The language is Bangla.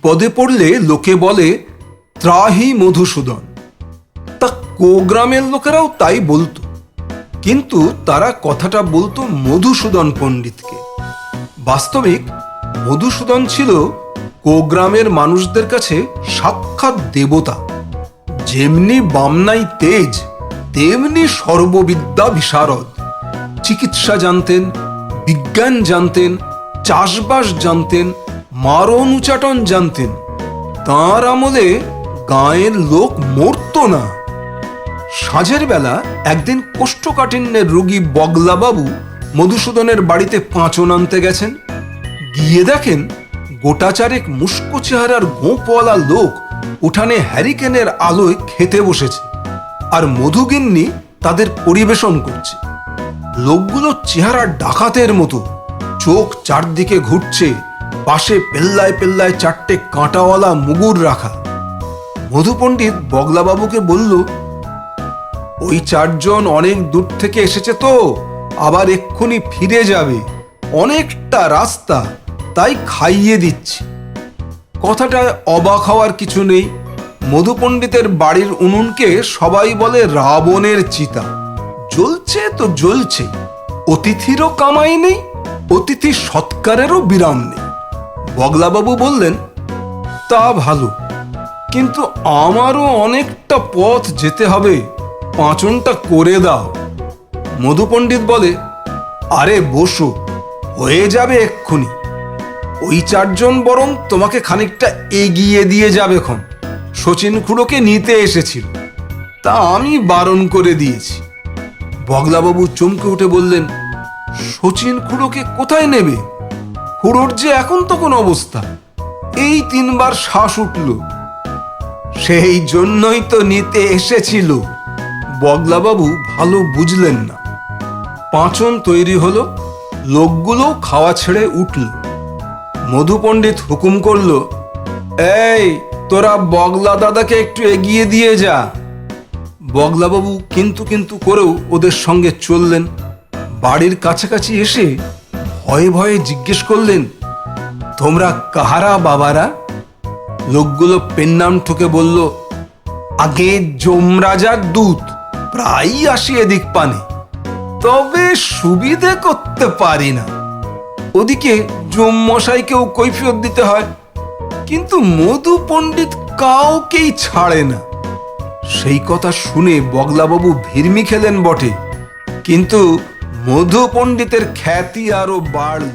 বিপদে পড়লে লোকে বলে ত্রাহি মধুসূদন। তা কোগ্রামের লোকেরাও তাই বলতো, কিন্তু তারা কথাটা বলতো মধুসূদন পণ্ডিতকে। বাস্তবিক মধুসূদন ছিল কোগ্রামের মানুষদের কাছে সাক্ষাৎ দেবতা। যেমনি বামনাই তেজ, তেমনি সর্ববিদ্যা বিশারদ। চিকিৎসা জানতেন, বিজ্ঞান জানতেন, চাষবাস জানতেন, মারণ উচাটন জানতেন। তাঁর আমলে গাঁয়ের লোক মরত না। সাঁঝের বেলা একদিন কোষ্ঠকাঠিন্যের রোগী বগলাবাবু মধুসূদনের বাড়িতে পাঁচন আনতে গেছেন। গিয়ে দেখেন গোটা চারেক মুস্কো চেহারার গোঁপওয়ালা লোক উঠানে হ্যারিকেনের আলোয় খেতে বসেছে, আর মধুগিন্নি তাদের পরিবেশন করছে। লোকগুলো চেহারা ডাকাতের মতো, চোখ চারদিকে ঘুরছে, পাশে পেল্লায় পেল্লায় চারটে কাঁটাওয়ালা মুগুর রাখা। মধু পণ্ডিত বগলাবাবুকে বলল, ওই চারজন অনেক দূর থেকে এসেছে তো, আবার এক্ষুনি ফিরে যাবে, অনেকটা রাস্তা, তাই খাইয়ে দিচ্ছি। কথাটায় অবাক হওয়ার কিছু নেই। মধু পণ্ডিতের বাড়ির উনুনকে সবাই বলে রাবণের চিতা। জ্বলছে তো জ্বলছে, অতিথিরও কামাই নেই, অতিথি সৎকারেরও বিরাম নেই। বগলাবাবু বললেন, তা ভালো, কিন্তু আমারও অনেকটা পথ যেতে হবে, পাঁচনটা করে দাও। মধু পণ্ডিত বলে, আরে বসো, হয়ে যাবে এক্ষুনি। ওই চারজন বরং তোমাকে খানিকটা এগিয়ে দিয়ে যাবে খন। শচীন খুড়োকে নিতে এসেছিল, তা আমি বারণ করে দিয়েছি। বগলাবাবু চমকে উঠে বললেন, শচীন খুড়োকে কোথায় নেবে? খুড়োর যে এখন তখন অবস্থা, এই 3 বার শ্বাস উঠল। সেই জন্যই তো নিতে এসেছিল। বগলাবাবু ভালো বুঝলেন না। পাঁচন তৈরি হলো, লোকগুলো খাওয়া ছেড়ে উঠল। মধু পণ্ডিত হুকুম করল, এই তোরা বগলা দাদাকে একটু এগিয়ে দিয়ে যা। বগলাবাবু কিন্তু কিন্তু করেও ওদের সঙ্গে চললেন। বাড়ির কাছাকাছি এসে ভয়ে ভয়ে জিজ্ঞেস করলেন, তোমরা কাহারা বাবারা? লোকগুলো পেন্নাম ঠুকে বলল, আগে যমরাজার দূত, প্রায়ই আসি এদিক পানে, তবে সুবিধে করতে পারি না। ওদিকে যমমশাইকেও কৈফিয়ত দিতে হয়, কিন্তু মধু পণ্ডিত কাউকেই ছাড়ে না। সেই কথা শুনে বগলাবাবু ভিড়মি খেলেন বটে, কিন্তু মধু পণ্ডিতের খ্যাতি আরো বাড়ল।